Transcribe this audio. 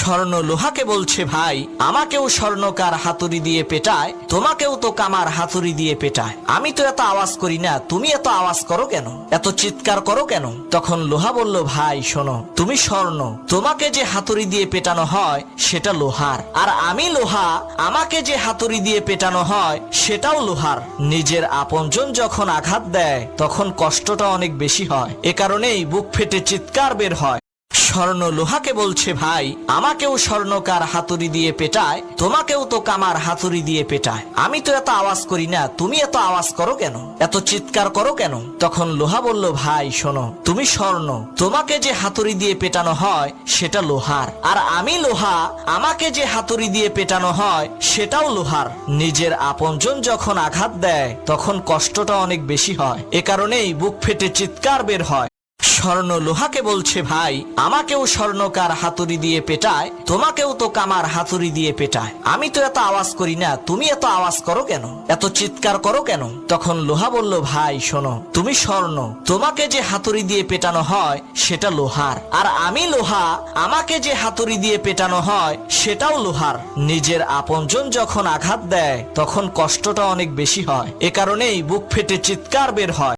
স্বর্ণ লোহাকে বলছে, ভাই আমাকেও স্বর্ণকার হাতুড়ি দিয়ে পেটায়, তোমাকেও তো কামার হাতুড়ি দিয়ে পেটায়। আমি তো এত আওয়াজ করি না, তুমি এত আওয়াজ করো কেন, এত চিৎকার করো কেন? তখন লোহা বলল, ভাই শোনো, তুমি স্বর্ণ, তোমাকে যে হাতুড়ি দিয়ে পেটানো হয় সেটা লোহার, আর আমি লোহা, আমাকে যে হাতুড়ি দিয়ে পেটানো হয় সেটাও লোহার। নিজের আপনজন যখন আঘাত দেয় তখন কষ্টটা অনেক বেশি হয়, এ কারণেই বুক ফেটে চিৎকার বের হয়। স্বর্ণ লোহাকে বলছে, ভাই আমাকেও স্বর্ণকার হাতুড়ি দিয়ে পেটায়, তোমাকেও তো কামার হাতুড়ি দিয়ে পেটায়। আমি তো এত আওয়াজ করি না, তুমি এত আওয়াজ করো কেন, এত চিৎকার করো কেন? তখন লোহা বলল, ভাই শোনো, তুমি স্বর্ণ, তোমাকে যে হাতুড়ি দিয়ে পেটানো হয় সেটা লোহার, আর আমি লোহা, আমাকে যে হাতুড়ি দিয়ে পেটানো হয় সেটাও লোহার। নিজের আপনজন যখন আঘাত দেয় তখন কষ্টটা অনেক বেশি হয়, এ কারণেই বুক ফেটে চিৎকার বের হয়। স্বর্ণ লোহাকে বলছে, ভাই আমাকেও স্বর্ণকার হাতুড়ি দিয়ে পেটায়, তোমাকেও তো কামার হাতুড়ি দিয়ে পেটায়। আমি তো এত আওয়াজ করি না, তুমি এত আওয়াজ করো কেন, এত চিৎকার করো কেন? তখন লোহা বলল, ভাই শোনো, তুমি স্বর্ণ, তোমাকে যে হাতুড়ি দিয়ে পেটানো হয় সেটা লোহার, আর আমি লোহা, আমাকে যে হাতুড়ি দিয়ে পেটানো হয় সেটাও লোহার। নিজের আপনজন যখন আঘাত দেয় তখন কষ্টটা অনেক বেশি হয়, এ কারণেই বুক ফেটে চিৎকার বের হয়।